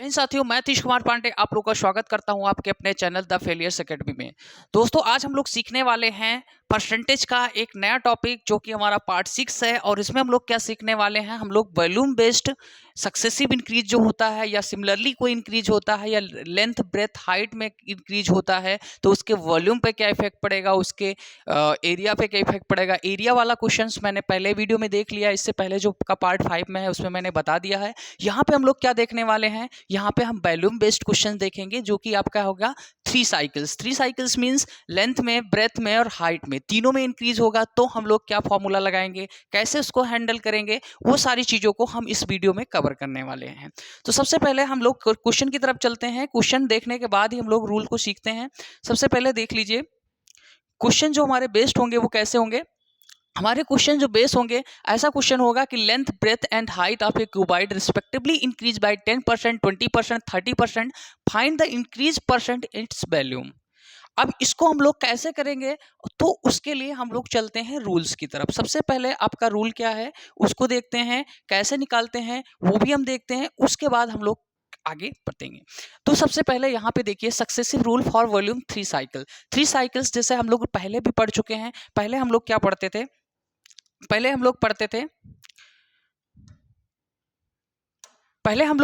हिंद साथियों, मैं तीश कुमार पांडे आप लोगों का स्वागत करता हूं आपके अपने चैनल द फेलियर्स एकेडमी में। दोस्तों, आज हम लोग सीखने वाले हैं परसेंटेज का एक नया टॉपिक जो कि हमारा पार्ट 6 है। और इसमें हम लोग क्या सीखने वाले हैं, हम लोग वॉल्यूम बेस्ड सक्सेसिव इंक्रीज जो होता है या सिमिलरली कोई इंक्रीज होता है या लेंथ ब्रेथ हाइट में इंक्रीज होता है तो उसके वॉल्यूम पे क्या इफेक्ट पड़ेगा, उसके एरिया पे क्या इफेक्ट पड़ेगा। एरिया वाला क्वेश्चंस मैंने पहले वीडियो में देख लिया, इससे पहले जो का पार्ट 5 में है उसमें मैंने बता दिया है। यहाँ पे हम लोग क्या देखने वाले हैं, यहाँ पे हम वॉल्यूम बेस्ड क्वेश्चन देखेंगे जो कि आपका होगा 3 साइकिल्स। 3 साइकिल्स मींस लेंथ में, ब्रेथ में और हाइट में, तीनों में इंक्रीज होगा तो हम लोग क्या फॉर्मूला लगाएंगे, कैसे उसको हैंडल करेंगे, वो सारी चीज़ों को हम इस वीडियो में कवर करने वाले हैं। तो सबसे पहले हम लोग क्वेश्चन की तरफ चलते हैं। क्वेश्चन देखने के बाद ही हम लोग रूल को सीखते हैं। सबसे पहले देख लीजिए, क्वेश्चन जो हमारे बेस्ड होंगे वो कैसे होंगे। हमारे क्वेश्चन जो बेस होंगे, ऐसा क्वेश्चन होगा कि length, breadth and height of a cuboid respectively increase by 10%, 20%, 30%। Find the increase percent its volume. अब इसको हम लोग कैसे करेंगे, तो उसके लिए हम लोग चलते हैं रूल्स की तरफ। सबसे पहले आपका रूल क्या है उसको देखते हैं, कैसे निकालते हैं वो भी हम देखते हैं, उसके बाद हम लोग आगे बढ़ेंगे। तो सबसे पहले यहाँ पे देखिए, successive rule for volume 3 cycle. 3 cycles जैसे हम लोग पहले भी पढ़ चुके हैं। पहले हम लोग क्या पढ़ते थे, पहले हम लोग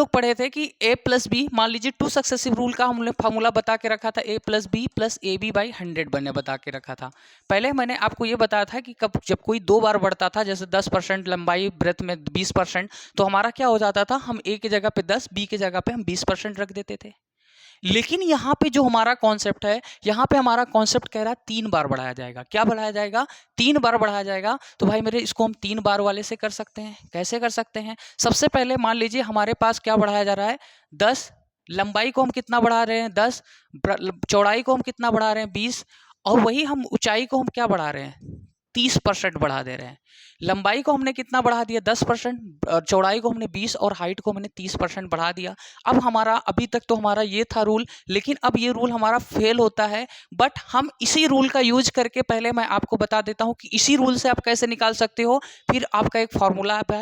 पढ़े थे कि a प्लस बी, मान लीजिए 2 सक्सेसिव रूल का हमने फॉर्मूला बता के रखा था, a plus B plus A B by 100 बने बता के रखा था। पहले मैंने आपको ये बताया था कि जब कोई 2 बार बढ़ता था, जैसे 10% लंबाई, ब्रेथ में 20%, तो हमारा क्या हो जाता था, हम a की जगह पे 10, b की जगह पे हम 20% रख देते थे। लेकिन यहाँ पे जो हमारा कॉन्सेप्ट है, यहाँ पे हमारा कॉन्सेप्ट कह रहा है 3 बार बढ़ाया जाएगा। क्या बढ़ाया जाएगा, 3 बार बढ़ाया जाएगा। तो भाई मेरे इसको हम 3 बार वाले से कर सकते हैं। कैसे कर सकते हैं, सबसे पहले मान लीजिए हमारे पास क्या बढ़ाया जा रहा है, 10। लंबाई को हम कितना बढ़ा रहे हैं, 10। चौड़ाई को हम कितना बढ़ा रहे हैं, 20। और वही हम ऊंचाई को हम क्या बढ़ा रहे हैं, 30% बढ़ा दे रहे हैं। लंबाई को हमने कितना बढ़ा दिया, 10%, चौड़ाई को हमने 20 और हाइट को हमने 30% बढ़ा दिया। अब हमारा, अभी तक तो हमारा ये था रूल, लेकिन अब ये रूल हमारा फेल होता है। बट हम इसी रूल का यूज करके, पहले मैं आपको बता देता हूँ कि इसी रूल से आप कैसे निकाल सकते हो, फिर आपका एक फॉर्मूला भी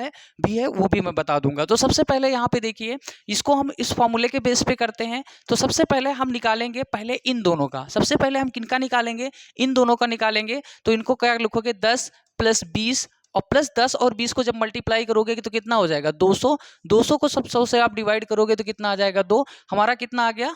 है वो भी मैं बता दूंगा। तो सबसे पहले यहाँ पे देखिए, इसको हम इस फॉर्मूले के बेस पे करते हैं। तो सबसे पहले हम निकालेंगे पहले इन दोनों का। सबसे पहले हम किनका निकालेंगे, इन दोनों का निकालेंगे। तो इनको क्या लिखोगे, 10 प्लस 20, और प्लस 10 और 20 को जब मल्टीप्लाई करोगे तो कितना हो जाएगा, 200। 200 को सब 100 से आप डिवाइड करोगे तो कितना आ जाएगा, 2। हमारा कितना आ गया,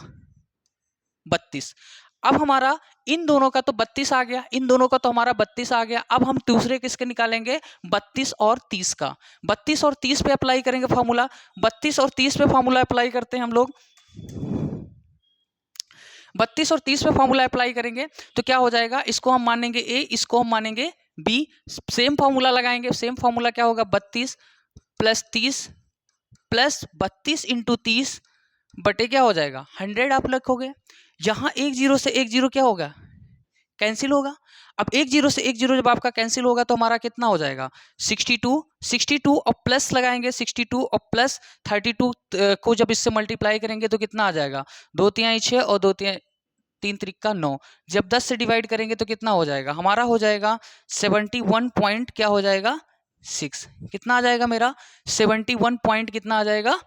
32। अब हमारा इन दोनों का तो 32 आ गया, इन दोनों का तो हमारा 32 आ गया। अब हम दूसरे किसके निकालेंगे, 32 और 30 का। 32 और 30 पे अप्लाई करेंगे फॉर्मूला। 32 और 30 पे फॉर्मूला अप्लाई करते हैं हम लोग। 32 और 30 पे फॉर्मूला अप्लाई करेंगे तो क्या हो जाएगा, इसको हम मानेंगे ए, इसको हम मानेंगे बी। सेम फॉर्मूला लगाएंगे। सेम फॉर्मूला क्या होगा, 32 प्लस 30 प्लस 32 इंटू 30 बटे क्या हो जाएगा, 100 आप लिखोगे। यहाँ एक जीरो से एक जीरो क्या होगा, कैंसिल होगा। अब एक जीरो से एक जीरो जब आपका कैंसिल होगा तो हमारा कितना हो जाएगा, 62। 62 और प्लस लगाएंगे, 62 और प्लस 32 को जब इससे मल्टीप्लाई करेंगे तो कितना आ जाएगा, 2 तिहाई 6 और 2 तिहाई 3 त्रिका 9। जब 10 से डिवाइड करेंगे तो कितना हो जाएगा, हमारा हो जाएगा 71 पॉइंट क्या हो जाएगा, 6। कितना आ जाएगा मेरा, 71 पॉइंट कितना आ जाएगा,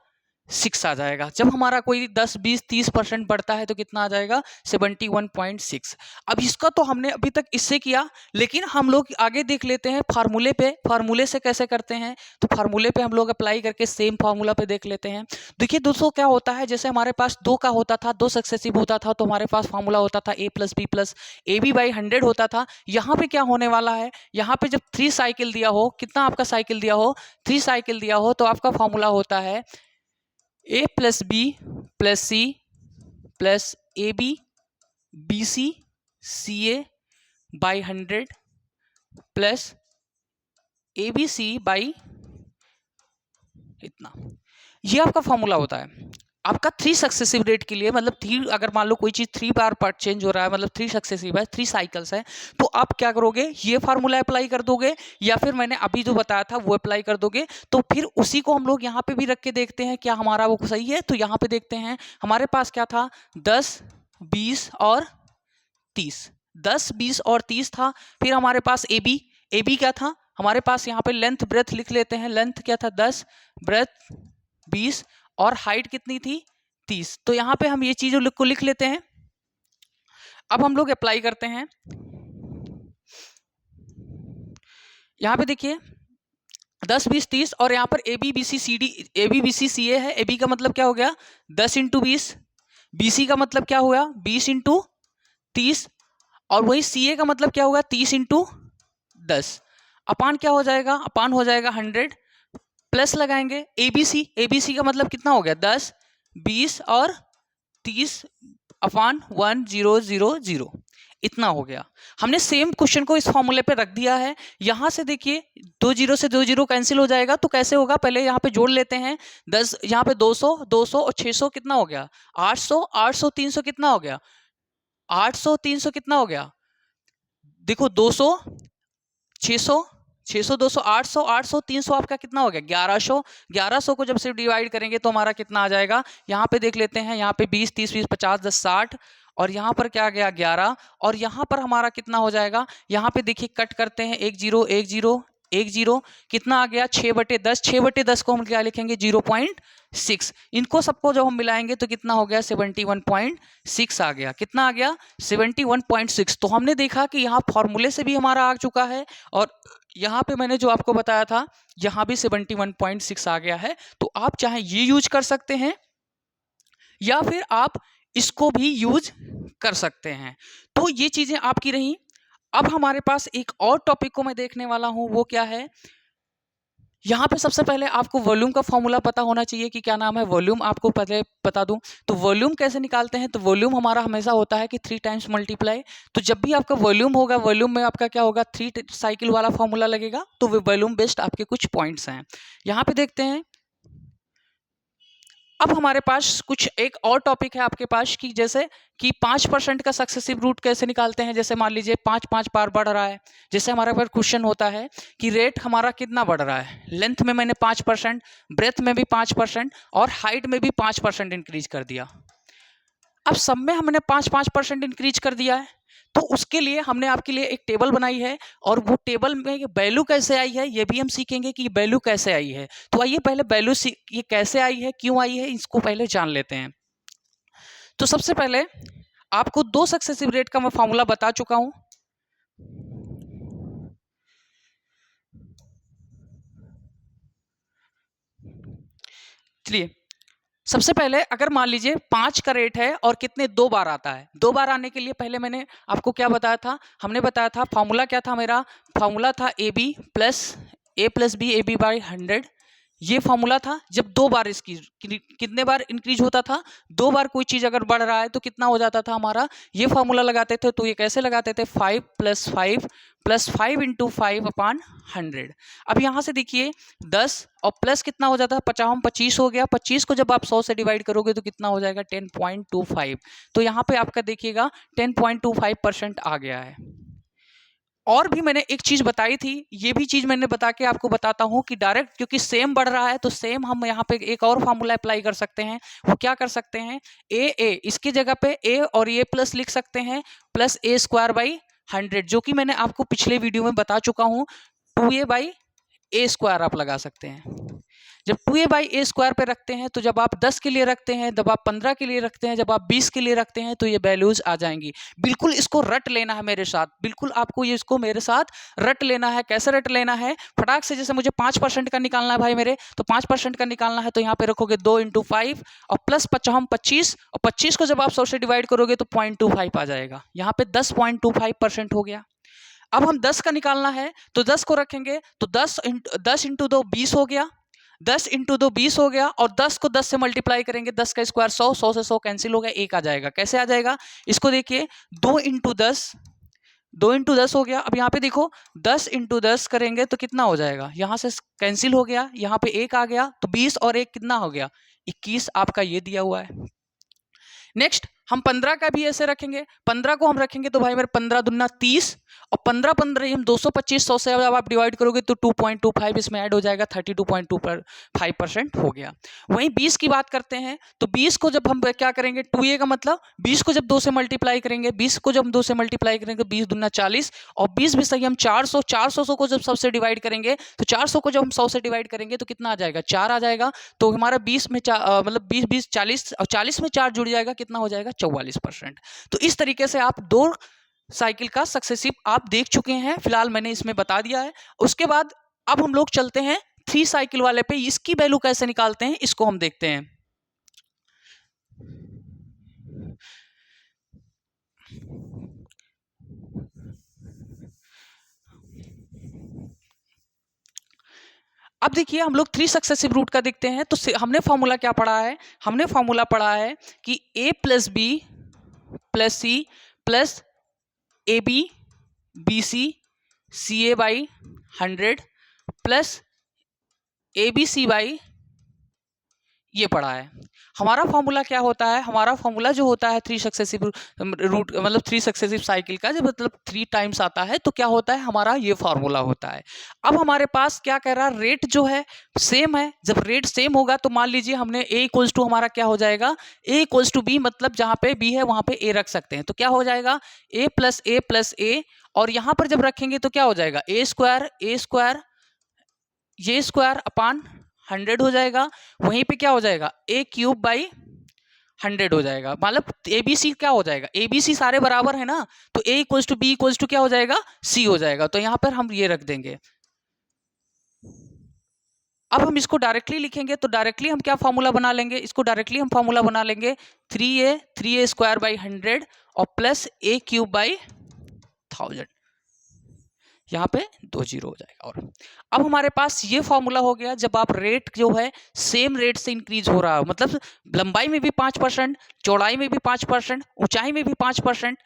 6 आ जाएगा। जब हमारा कोई 10, 20, 30% बढ़ता है तो कितना आ जाएगा, 71.6। अब इसका तो हमने अभी तक इससे किया, लेकिन हम लोग आगे देख लेते हैं फार्मूले पे। फार्मूले से कैसे करते हैं, तो फार्मूले पे हम लोग अप्लाई करके सेम फार्मूला पे देख लेते हैं। देखिए दोस्तों, क्या होता है, जैसे हमारे पास 2 का होता था, 2 सक्सेसिव होता था, तो हमारे पास फार्मूला होता था a plus B plus A B by 100 होता था। यहाँ पे क्या होने वाला है, यहाँ पे जब 3 साइकिल दिया हो, कितना आपका साइकिल दिया हो, 3 साइकिल दिया हो, तो आपका फार्मूला होता है a plus B plus C plus A B B C C A by 100 plus A B C by इतना। ये आपका फॉर्मूला होता है आपका 3 सक्सेसिव रेट के लिए। मतलब 3, अगर मान लो कोई चीज़ 3 बार पार्ट चेंज हो रहा है, मतलब 3 सक्सेसिव है, 3 साइकिल्स है, तो आप क्या करोगे, ये फार्मूला अप्लाई कर दोगे, या फिर मैंने अभी जो बताया था वो अप्लाई कर दोगे। तो फिर उसी को हम लोग यहाँ पे भी रख के देखते हैं क्या हमारा वो सही है। तो यहाँ पे देखते हैं, हमारे पास क्या था, 10, 20 और 30। 10, 20 और 30 था। फिर हमारे पास ए बी क्या था, हमारे पास यहाँ पे लेंथ ब्रेथ लिख लेते हैं। लेंथ क्या था, 10, ब्रेथ 20 और हाइट कितनी थी, 30। तो यहाँ पे हम ये चीज़ों को लिख लेते हैं। अब हम लोग अप्लाई करते हैं। यहाँ पे देखिए 10 20 30 और यहाँ पर A B B C C D A B B C C A है। ए बी का मतलब क्या हो गया 10 इंटू 20, बी सी का मतलब क्या हुआ 20 इंटू 30 और वही सी ए का मतलब क्या होगा 30 इंटू 10 अपान क्या हो जाएगा, अपान हो जाएगा 100 प्लस लगाएंगे ए बी सी का मतलब कितना हो गया 10 20 और 30 अपान 1000 इतना हो गया। हमने सेम क्वेश्चन को इस फॉर्मूले पे रख दिया है। यहां से देखिए 2 जीरो से 2 जीरो कैंसिल हो जाएगा। तो कैसे होगा, पहले यहाँ पे जोड़ लेते हैं 10, यहाँ पे 200 200 और 600 कितना हो गया 800 800 300 कितना हो गया 800 300 कितना हो गया, देखो 200 600 600 200 800 800 300 आपका कितना हो गया 1100। 1100 को जब से डिवाइड करेंगे तो हमारा कितना आ जाएगा, यहाँ पे देख लेते हैं, यहाँ पे 20 30 20 50 10 60 और यहाँ पर क्या आ गया 11 और यहाँ पर हमारा कितना हो जाएगा, यहाँ पे देखिए कट करते हैं 1 0 1 0 1 0 कितना आ गया 6/10। 6/10 को हम क्या लिखेंगे 0.6। इनको सबको जब हम मिलाएंगे तो कितना हो गया 71.6 आ गया। कितना आ गया 71.6। तो हमने देखा कि यहाँ फॉर्मूले से भी हमारा आ चुका है और यहाँ पे मैंने जो आपको बताया था यहाँ भी 71.6 आ गया है। तो आप चाहे ये यूज कर सकते हैं या फिर आप इसको भी यूज कर सकते हैं। तो ये चीजें आपकी रही। अब हमारे पास एक और टॉपिक को मैं देखने वाला हूं, वो क्या है, यहाँ पे सबसे पहले आपको वॉल्यूम का फॉर्मूला पता होना चाहिए कि क्या नाम है। वॉल्यूम आपको पहले बता दूं तो वॉल्यूम कैसे निकालते हैं, तो वॉल्यूम हमारा हमेशा होता है कि 3 टाइम्स मल्टीप्लाई। तो जब भी आपका वॉल्यूम होगा, वॉल्यूम में आपका क्या होगा 3 साइकिल वाला फॉर्मूला लगेगा। तो वो वॉल्यूम बेस्ड आपके कुछ पॉइंट्स हैं। यहाँ पे देखते हैं। अब हमारे पास कुछ एक और टॉपिक है आपके पास कि जैसे कि 5% का सक्सेसिव रूट कैसे निकालते हैं। जैसे मान लीजिए 5 बार बढ़ रहा है। जैसे हमारे पास क्वेश्चन होता है कि रेट हमारा कितना बढ़ रहा है, लेंथ में मैंने 5%, ब्रेथ में भी 5% और हाइट में भी 5% इंक्रीज कर दिया। अब सब में हमने 5% इंक्रीज कर दिया है। तो उसके लिए हमने आपके लिए एक टेबल बनाई है और वो टेबल में वैल्यू कैसे आई है ये भी हम सीखेंगे कि वैल्यू कैसे आई है। तो आइए पहले वैल्यू ये कैसे आई है, क्यों आई है, इसको पहले जान लेते हैं। तो सबसे पहले आपको 2 सक्सेसिव रेट का मैं फॉर्मूला बता चुका हूं। चलिए सबसे पहले अगर मान लीजिए 5 का रेट है और कितने 2 बार आता है। 2 बार आने के लिए पहले मैंने आपको क्या बताया था, हमने बताया था फॉर्मूला क्या था, मेरा फॉर्मूला था A B plus B A B by 100। ये फॉर्मूला था जब 2 बार इसकी कितने बार इंक्रीज होता था, 2 बार कोई चीज अगर बढ़ रहा है तो कितना हो जाता था हमारा। ये फॉर्मूला लगाते थे तो ये कैसे लगाते थे 5 + 5 इंटू 5 अपान 100। अब यहाँ से देखिए 10 और प्लस कितना हो जाता है 50 25 हो गया। 25 को जब आप 100 से डिवाइड करोगे तो कितना हो जाएगा 10.25। तो यहाँ पे आपका देखिएगा 10.25% आ गया है। और भी मैंने एक चीज बताई थी, ये भी चीज मैंने बता के आपको बताता हूं कि डायरेक्ट क्योंकि सेम बढ़ रहा है तो सेम हम यहाँ पे एक और फॉर्मूला अप्लाई कर सकते हैं। वो क्या कर सकते हैं, ए इसकी जगह पे ए और ये प्लस लिख सकते हैं प्लस a² / 100, जो कि मैंने आपको पिछले वीडियो में बता चुका हूं। 2a/a² आप लगा सकते हैं। जब 2a/a² पे रखते हैं तो जब आप 10 के लिए रखते हैं, जब आप 15 के लिए रखते हैं, जब आप 20 के लिए रखते हैं तो ये वैल्यूज आ जाएंगी। बिल्कुल इसको रट लेना है मेरे साथ, बिल्कुल आपको ये इसको मेरे साथ रट लेना है। कैसे रट लेना है, फटाक से जैसे मुझे 5% का निकालना है भाई मेरे, तो 5% का निकालना है तो यहाँ पे रखोगे 2 × 5 और प्लस 25 और 25 को जब आप 100 से डिवाइड करोगे तो 0.25 आ जाएगा। यहाँ पे 10.25% हो गया। अब हम 10 का निकालना है तो 10 को रखेंगे तो 10 × 2 20 हो गया। 10 × 2 20 हो गया और 10 को 10 से मल्टीप्लाई करेंगे, 10 का स्क्वायर 100, 100 से 100 कैंसिल हो गया, 1 आ जाएगा। कैसे आ जाएगा, इसको देखिए 2 × 10 हो गया। अब यहाँ पे देखो 10 × 10 करेंगे तो कितना हो जाएगा, यहाँ से कैंसिल हो गया, यहाँ पे 1 आ गया तो 20 और 1 कितना हो गया 21 आपका ये दिया हुआ है। नेक्स्ट हम 15 का भी ऐसे रखेंगे, 15 को हम रखेंगे तो भाई मेरे 15 दूना 30 और 15 15 हम 225, 100 से जब आप डिवाइड करोगे तो 2.25 इसमें ऐड हो जाएगा, 32.25% हो गया। वहीं 20 की बात करते हैं तो 20 को जब हम क्या करेंगे, 2a का मतलब 20 को जब 2 से मल्टीप्लाई करेंगे, 20 को जब हम 2 से मल्टीप्लाई करेंगे तो 20 दूना 40 और 20 भी सही हम 400 को जब 100 से डिवाइड करेंगे तो 400 को जब हम 100 से डिवाइड करेंगे तो कितना आ जाएगा, 4 आ जाएगा। तो हमारा 20 में मतलब 20 20 40 और 40 में 4 जुड़ जाएगा, कितना हो जाएगा 44%। तो इस तरीके से आप 2 साइकिल का सक्सेसिव आप देख चुके हैं, फिलहाल मैंने इसमें बता दिया है। उसके बाद अब हम लोग चलते हैं 3 साइकिल वाले पे, इसकी वैल्यू कैसे निकालते हैं इसको हम देखते हैं। अब देखिए हम लोग 3 सक्सेसिव रूट का देखते हैं। तो हमने फॉर्मूला क्या पढ़ा है, हमने फॉर्मूला पढ़ा है कि a plus B plus C plus A B B C C A by 100 plus A B C by, ये पढ़ा है। हमारा फॉर्मूला क्या होता है, हमारा फॉर्मूला जो होता है 3 सक्सेसिव रूट मतलब 3 सक्सेसिव साइकिल का, जब मतलब 3 टाइम्स आता है तो क्या होता है, हमारा ये फॉर्मूला होता है। अब हमारे पास क्या कह रहा है, रेट जो है सेम है। जब रेट सेम होगा तो मान लीजिए हमने a इक्वल्स टू हमारा क्या हो जाएगा, a इक्वल्स टू b, मतलब जहाँ पे b है वहाँ पे a रख सकते हैं। तो क्या हो जाएगा a प्लस a और यहाँ पर जब रखेंगे तो क्या हो जाएगा a स्क्वायर ये स्क्वायर अपान 100 हो जाएगा। वहीं पे क्या हो जाएगा a क्यूब बाई 100 हो जाएगा। मतलब ए बी सी क्या हो जाएगा, ए बी सी सारे बराबर है ना, तो a equals to B equals to क्या हो जाएगा c हो जाएगा। तो यहाँ पर हम ये रख देंगे। अब हम इसको डायरेक्टली लिखेंगे तो डायरेक्टली हम क्या फॉर्मूला बना लेंगे, इसको डायरेक्टली हम फॉर्मूला बना लेंगे 3a स्क्वायर बाई 100 और प्लस a क्यूब बाई 1000, यहाँ पे 2 जीरो हो जाएगा। और अब हमारे पास ये फॉर्मूला हो गया, जब आप रेट जो है सेम रेट से इंक्रीज हो रहा हो, मतलब लंबाई में भी 5%, चौड़ाई में भी 5%, ऊंचाई में भी 5%,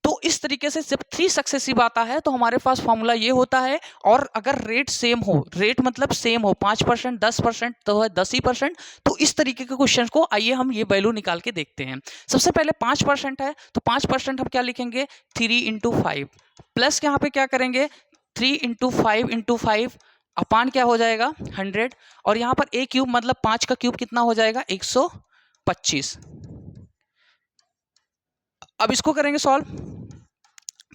तो इस तरीके से जब 3 सक्सेसिव आता है तो हमारे पास फॉर्मूला ये होता है। और अगर रेट सेम हो, रेट मतलब सेम हो 5%, 10% तो है 10%, तो इस तरीके के क्वेश्चन को आइए हम ये वैल्यू निकाल के देखते हैं। सबसे पहले 5% है तो 5% हम क्या लिखेंगे 3 इंटू 5 प्लस यहाँ पे क्या करेंगे 3 इंटू 5 अपान क्या हो जाएगा 100 और यहाँ पर a क्यूब मतलब 5 का क्यूब कितना हो जाएगा 125। अब इसको करेंगे सॉल्व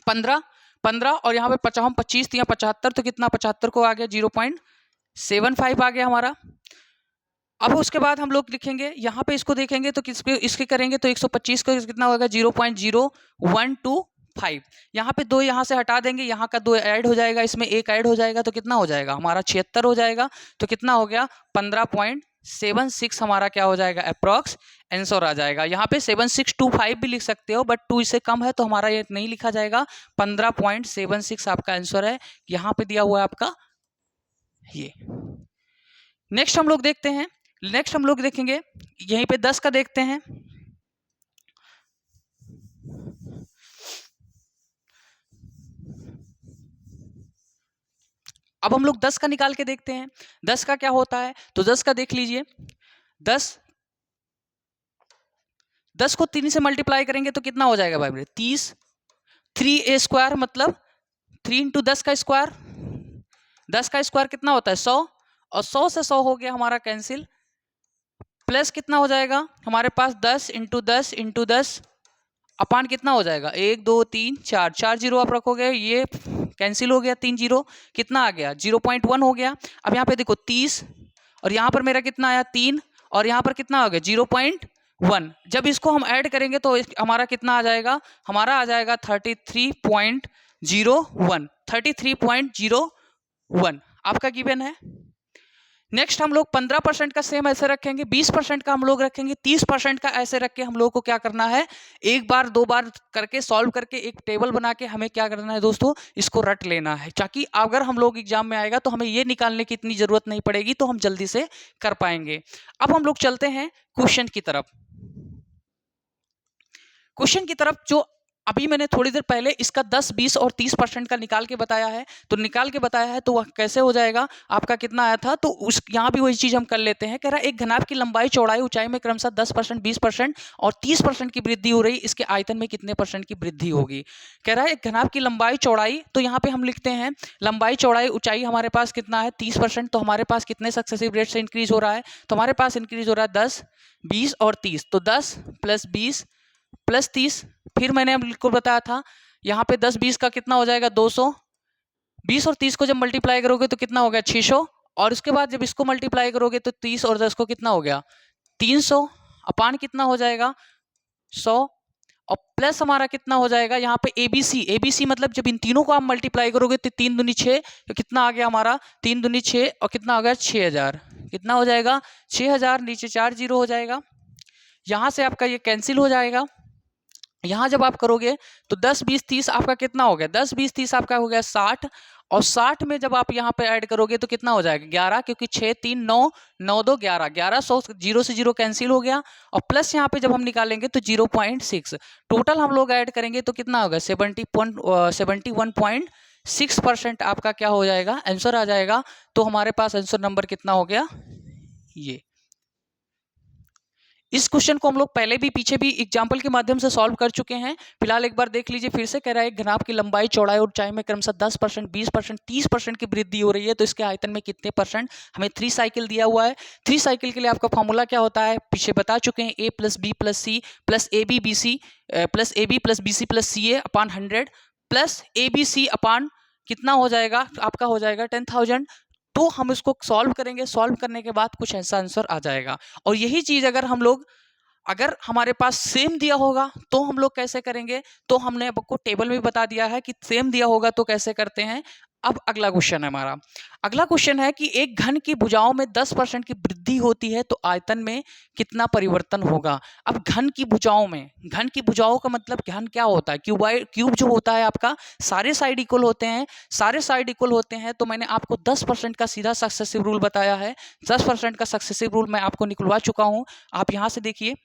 15 और यहाँ पे 25 या 75 तो कितना 75 को आ गया 0.75 आ गया हमारा। अब उसके बाद हम लोग लिखेंगे यहाँ पे इसको देखेंगे तो किस पे इसके करेंगे तो 125 को कितना होगा 0.0125। यहाँ पे 2 यहाँ से हटा देंगे, यहाँ का 2 ऐड हो जाएगा, इसमें 1 ऐड हो जाएगा तो कितना हो जाएगा हमारा 76 हो जाएगा। तो कितना हो गया 15.76 हमारा क्या हो जाएगा अप्रॉक्स आंसर आ जाएगा। यहाँ पे 7625 भी लिख सकते हो बट 2 इससे कम है तो हमारा ये नहीं लिखा जाएगा। 15.76 आपका आंसर है, यहाँ पे दिया हुआ है आपका ये। नेक्स्ट हम लोग देखते हैं, नेक्स्ट हम लोग देखेंगे यहीं पे 10 का देखते हैं। अब हम लोग 10 का निकाल के देखते हैं 10 का क्या होता है। तो 10 का देख लीजिए, 10 को 3 से मल्टीप्लाई करेंगे तो कितना हो जाएगा भाई मेरे 30। 3a स्क्वायर मतलब 3 इंटू 10 का स्क्वायर, 10 का स्क्वायर कितना होता है 100 और 100 से 100 हो गया हमारा कैंसिल। प्लस कितना हो जाएगा हमारे पास 10 इंटू 10 अपान कितना हो जाएगा 1 2 3 4, 4 जीरो आप रखोगे, ये कैंसिल हो गया 3 जीरो, कितना आ गया 0.1 हो गया। अब यहाँ पे देखो 30 और यहाँ पर मेरा कितना आया 3 और यहाँ पर कितना हो गया 0.1। जब इसको हम ऐड करेंगे तो हमारा कितना आ जाएगा, हमारा आ जाएगा 33.01 आपका गिवन है। नेक्स्ट हम लोग 15% का सेम ऐसे रखेंगे, 20% का हम लोग रखेंगे, 30% का ऐसे रख के हम लोग को क्या करना है एक बार 2 बार करके सॉल्व करके एक टेबल बना के हमें क्या करना है दोस्तों इसको रट लेना है, ताकि अगर हम लोग एग्जाम में आएगा तो हमें ये निकालने की इतनी जरूरत नहीं पड़ेगी, तो हम जल्दी से कर पाएंगे। अब हम लोग चलते हैं क्वेश्चन की तरफ। क्वेश्चन की तरफ जो अभी मैंने थोड़ी देर पहले इसका 10, 20 और 30% का निकाल के बताया है, तो निकाल के बताया है तो वह कैसे हो जाएगा, आपका कितना आया था, तो उस यहाँ भी वही चीज़ हम कर लेते हैं। कह रहा है एक घनाभ की लंबाई चौड़ाई ऊंचाई में क्रमशः 10%, 20% और 30% की वृद्धि हो रही, इसके आयतन में कितने % की वृद्धि होगी। कह रहा है एक घनाभ की लंबाई चौड़ाई, तो यहाँ पे हम लिखते हैं लंबाई चौड़ाई ऊंचाई हमारे पास कितना है 30%, तो हमारे पास कितने सक्सेसिव रेट से इंक्रीज हो रहा है, तो हमारे पास इंक्रीज हो रहा है 10, 20 और 30, तो 10 + 20 + 30, फिर मैंने आपको बताया था यहाँ पे 10, 20 का कितना हो जाएगा 200, 20 और 30 को जब मल्टीप्लाई करोगे तो कितना हो गया 600, और उसके बाद जब इसको मल्टीप्लाई करोगे तो 30 और 10 को कितना हो गया 300, अपान कितना हो जाएगा 100, और प्लस हमारा कितना हो जाएगा यहाँ पे एबीसी मतलब जब इन तीनों को आप मल्टीप्लाई करोगे तो 3 दूनी 6, तो कितना आ गया हमारा 3 दूनी 6 और कितना हो गया 6000, कितना हो जाएगा 6000, नीचे 4 जीरो हो जाएगा, यहाँ से आपका ये कैंसिल हो जाएगा। यहाँ जब आप करोगे तो 10, 20, 30 आपका कितना हो गया 10, 20, 30 आपका हो गया 60, और 60 में जब आप यहाँ पे ऐड करोगे तो कितना हो जाएगा 11, क्योंकि 6, 3, 9, 9, 2, 11, 1100, जीरो से जीरो कैंसिल हो गया, और प्लस यहाँ पे जब हम निकालेंगे तो 0.6, टोटल हम लोग ऐड करेंगे तो कितना होगा 71.6% आपका क्या हो जाएगा आंसर आ जाएगा। तो हमारे पास आंसर नंबर कितना हो गया ये। इस क्वेश्चन को हम लोग पहले भी पीछे भी एग्जाम्पल के माध्यम से सॉल्व कर चुके हैं, फिलहाल एक बार देख लीजिए फिर से। कह रहा है एक घनाभ की लंबाई चौड़ाई और ऊंचाई में क्रमशः 10%, 20%, 30% की वृद्धि हो रही है, तो इसके आयतन में कितने %, हमें 3 साइकिल दिया हुआ है। 3 साइकिल के लिए आपका फॉर्मूला क्या होता है पीछे बता चुके हैं, a + b + c + ab bc + ab + bc + ca upon 100 plus abc अपान कितना हो जाएगा आपका हो जाएगा 10,000। तो हम इसको सॉल्व करेंगे, सॉल्व करने के बाद कुछ ऐसा आंसर आ जाएगा। और यही चीज अगर हमारे पास सेम दिया होगा तो हम लोग कैसे करेंगे, तो हमने आपको टेबल में बता दिया है कि सेम दिया होगा तो कैसे करते हैं। अब अगला क्वेश्चन है हमारा, अगला क्वेश्चन है कि एक घन की भुजाओं में 10% की वृद्धि होती है तो आयतन में कितना परिवर्तन होगा। अब घन की भुजाओं का मतलब घन क्या होता है, क्यूब जो होता है आपका सारे साइड इक्वल होते हैं, तो मैंने आपको 10% का सीधा सक्सेसिव रूल बताया है। 10% का सक्सेसिव रूल मैं आपको निकलवा चुका हूं, आप यहां से देखिए,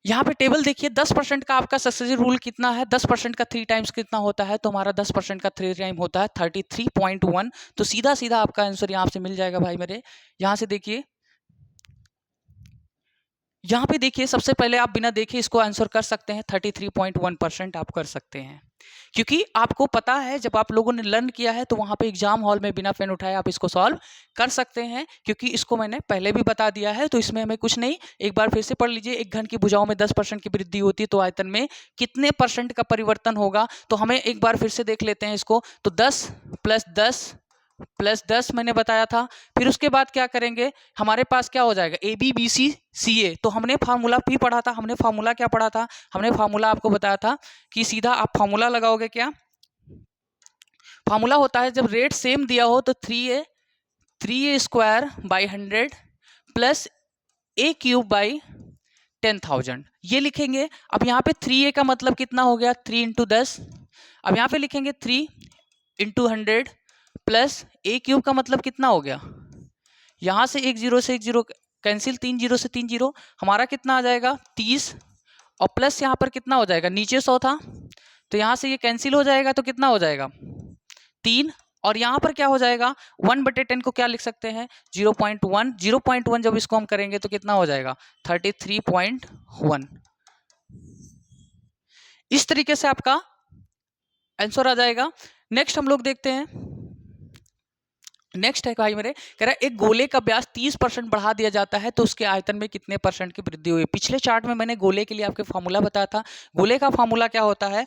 यहाँ पे टेबल देखिए 10% का आपका सक्सेसिव रूल कितना है, 10% का 3 टाइम्स कितना होता है, तो हमारा 10% का 3 टाइम होता है 33.1। तो सीधा सीधा आपका आंसर यहाँ से मिल जाएगा भाई मेरे। यहाँ से देखिए, यहाँ पे देखिए सबसे पहले आप बिना देखे इसको आंसर कर सकते हैं, 33.1% आप कर सकते हैं, क्योंकि आपको पता है जब आप लोगों ने लर्न किया है तो वहाँ पे एग्जाम हॉल में बिना पेन उठाए आप इसको सॉल्व कर सकते हैं, क्योंकि इसको मैंने पहले भी बता दिया है। तो इसमें हमें कुछ नहीं, एक बार फिर से पढ़ लीजिए, एक घन की भुजाओं में 10% की वृद्धि होती है तो आयतन में कितने % का परिवर्तन होगा। तो हमें एक बार फिर से देख लेते हैं इसको, तो 10 + 10 मैंने बताया था। फिर उसके बाद क्या करेंगे, हमारे पास क्या हो जाएगा ABBCCA, तो हमने फार्मूला भी पढ़ा था, हमने फार्मूला क्या पढ़ा था, हमने फार्मूला आपको बताया था कि सीधा आप फार्मूला लगाओगे, क्या फार्मूला होता है जब रेट सेम दिया हो तो 3a² / 100 प्लस a³ / 10,000 ये लिखेंगे। अब यहाँ पे 3a का मतलब कितना हो गया 3 × 10, अब यहाँ पे लिखेंगे 3 × 100 प्लस a³ का मतलब कितना हो गया, यहाँ से एक जीरो से एक जीरो कैंसिल, 3 जीरो से 3 जीरो, हमारा कितना आ जाएगा 30, और प्लस यहाँ पर कितना हो जाएगा, नीचे 100 था तो यहाँ से ये कैंसिल हो जाएगा, तो कितना हो जाएगा 3, और यहाँ पर क्या हो जाएगा 1/10 को क्या लिख सकते हैं 0.1, 0.1 जब इसको हम करेंगे तो कितना हो जाएगा 33.1। इस तरीके से आपका आंसर आ जाएगा। नेक्स्ट हम लोग देखते हैं, नेक्स्ट है भाई मेरे, कह रहा है एक गोले का व्यास 30% बढ़ा दिया जाता है तो उसके आयतन में कितने % की वृद्धि हुई। पिछले चार्ट में मैंने गोले के लिए आपके फॉर्मूला बताया था। गोले का फॉर्मूला क्या होता है,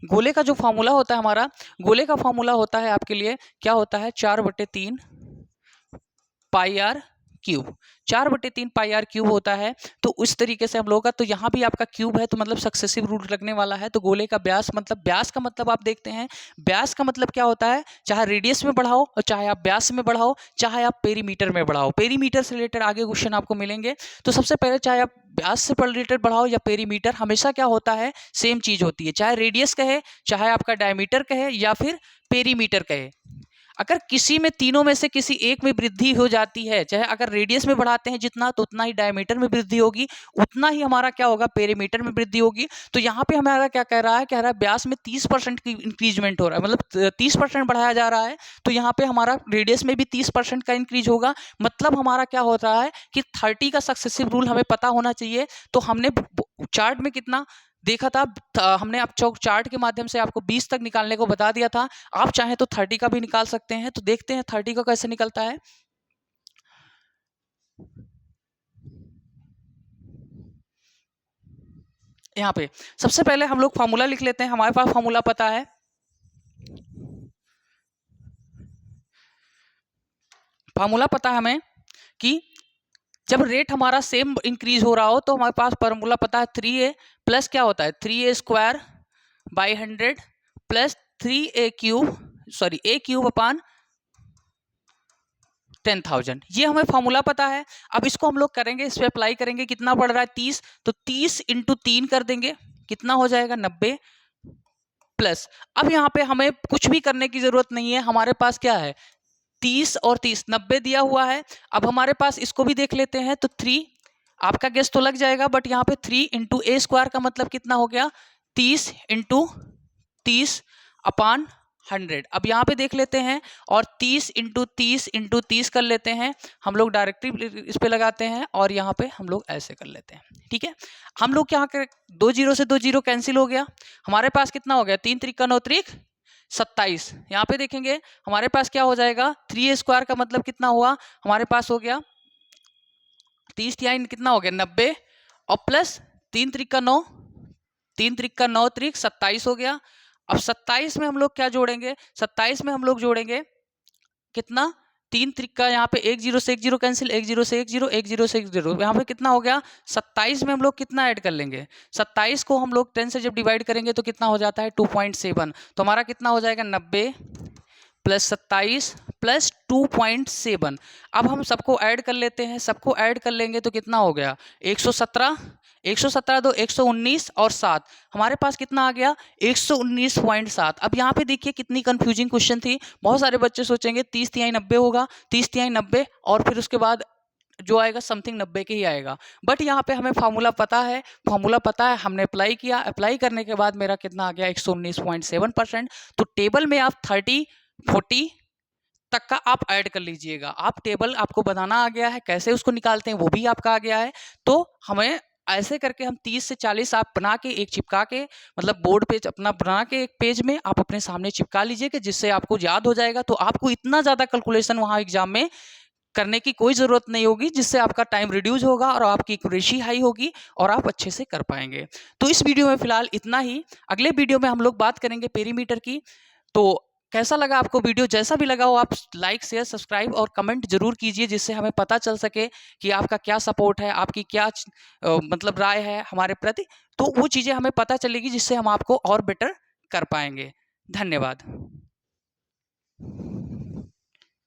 गोले का जो फॉर्मूला होता है हमारा, गोले का फॉर्मूला होता है आपके लिए क्या होता है 4/3 πr क्यूब, 4/3 πr क्यूब होता है। तो उस तरीके से हम लोग का, तो यहाँ भी आपका क्यूब है तो मतलब सक्सेसिव रूट लगने वाला है। तो गोले का व्यास मतलब, व्यास का मतलब आप देखते हैं, व्यास का मतलब क्या होता है, चाहे रेडियस में बढ़ाओ और चाहे आप व्यास में बढ़ाओ, चाहे आप पेरीमीटर में बढ़ाओ, पेरीमीटर से रिलेटेड आगे क्वेश्चन आपको मिलेंगे। तो सबसे पहले चाहे आप व्यास से रिलेटेड बढ़ाओ या पेरीमीटर, हमेशा क्या होता है सेम चीज होती है, चाहे रेडियस कहे, चाहे आपका डायमीटर कहे या फिर पेरीमीटर कहे। अगर किसी में तीनों में से किसी एक में वृद्धि हो जाती है, चाहे अगर रेडियस में बढ़ाते हैं जितना तो उतना ही डायमीटर में वृद्धि होगी, उतना ही हमारा क्या होगा, पेरीमीटर में वृद्धि होगी। तो यहाँ पे हमारा क्या कह रहा है, कह रहा है व्यास में 30% की इंक्रीजमेंट हो रहा है, मतलब 30% बढ़ाया जा रहा है। तो यहाँ पे हमारा रेडियस में भी 30% का इंक्रीज होगा। मतलब हमारा क्या हो रहा है कि 30 का सक्सेसिव रूल हमें पता होना चाहिए। तो हमने चार्ट में कितना देखा था, हमने अब चार्ट के माध्यम से आपको 20 तक निकालने को बता दिया था। आप चाहें तो 30 का भी निकाल सकते हैं। तो देखते हैं 30 का कैसे निकलता है। यहाँ पे सबसे पहले हम लोग फार्मूला लिख लेते हैं। हमारे पास फार्मूला पता है, फार्मूला पता है हमें कि जब रेट हमारा सेम इंक्रीज हो रहा हो तो हमारे पास फार्मूला पता है 3a प्लस क्या होता है 3a square by 100 plus 3a cube sorry a cube अपान 10,000। ये हमें फार्मूला पता है। अब इसको हम लोग करेंगे, इस पे अप्लाई करेंगे। कितना पड़ रहा है 30, तो 30 इंटू 3 कर देंगे, कितना हो जाएगा 90 प्लस। अब यहाँ पे हमें कुछ भी करने की जरूरत नहीं है, हमारे पास क्या है 30 और 30 90 दिया हुआ है। अब हमारे पास इसको भी देख लेते हैं। तो 3 आपका गेस तो लग जाएगा, बट यहाँ पे 3 इंटू ए स्क्वायर का मतलब कितना हो गया 30 इंटू 30 अपान 100। अब यहाँ पे देख लेते हैं और 30 इंटू 30 कर लेते हैं। हम लोग डायरेक्टली इस पे लगाते हैं और यहाँ पे हम लोग ऐसे कर लेते हैं। ठीक है, हम लोग यहाँ कर 2 जीरो से 2 जीरो कैंसिल हो गया। हमारे पास कितना हो गया 3 त्रिक 9 त्रिक 27। यहाँ पे देखेंगे हमारे पास क्या हो जाएगा 3a स्क्वायर का मतलब कितना हुआ, हमारे पास हो गया 30 तिहाई कितना हो गया 90 और प्लस 3 त्रिक 9 3 त्रिक 9 त्रिक 27 हो गया। अब 27 में हम लोग क्या जोड़ेंगे, 27 में हम लोग जोड़ेंगे कितना 3 त्रिक यहाँ पे 1 जीरो से 1 जीरो कैंसिल, 1 जीरो से 1 जीरो 1 जीरो से 1 जीरो, यहाँ पे कितना हो गया 27 में हम लोग कितना ऐड कर लेंगे 27 को हम लोग 10 से जब डिवाइड करेंगे तो कितना हो जाता है 2.7। तो हमारा कितना हो जाएगा 90 प्लस 27 प्लस 2.7। अब हम सबको ऐड कर लेते हैं, सबको ऐड कर लेंगे तो कितना हो गया 117 117 दो 119 और 7, हमारे पास कितना आ गया 119.7। अब यहाँ पे देखिए कितनी कंफ्यूजिंग क्वेश्चन थी। बहुत सारे बच्चे सोचेंगे 30 तिहाई 90 होगा, 30 तिहाई 90 और फिर उसके बाद जो आएगा समथिंग 90 के ही आएगा। बट यहाँ पे हमें फार्मूला पता है, फार्मूला पता है, हमने अप्लाई किया, अप्लाई करने के बाद मेरा कितना आ गया 119.7%। तो टेबल में आप 30 40 तक का आप ऐड कर लीजिएगा। आप टेबल आपको बनाना आ गया है, कैसे उसको निकालते हैं वो भी आपका आ गया है। तो हमें ऐसे करके हम 30 से 40 आप बना के एक चिपका के मतलब बोर्ड पे अपना बना के एक पेज में आप अपने सामने चिपका लीजिएगा, जिससे आपको याद हो जाएगा। तो आपको इतना ज़्यादा कैलकुलेशन वहाँ एग्जाम में करने की कोई ज़रूरत नहीं होगी, जिससे आपका टाइम रिड्यूस होगा और आपकी एक्यूरेसी हाई होगी और आप अच्छे से कर पाएंगे। तो इस वीडियो में फिलहाल इतना ही। अगले वीडियो में हम लोग बात करेंगे पेरीमीटर की। तो कैसा लगा आपको वीडियो, जैसा भी लगा हो आप लाइक शेयर सब्सक्राइब और कमेंट जरूर कीजिए, जिससे हमें पता चल सके कि आपका क्या सपोर्ट है, आपकी क्या मतलब राय है हमारे प्रति। तो वो चीज़ें हमें पता चलेगी, जिससे हम आपको और बेटर कर पाएंगे। धन्यवाद।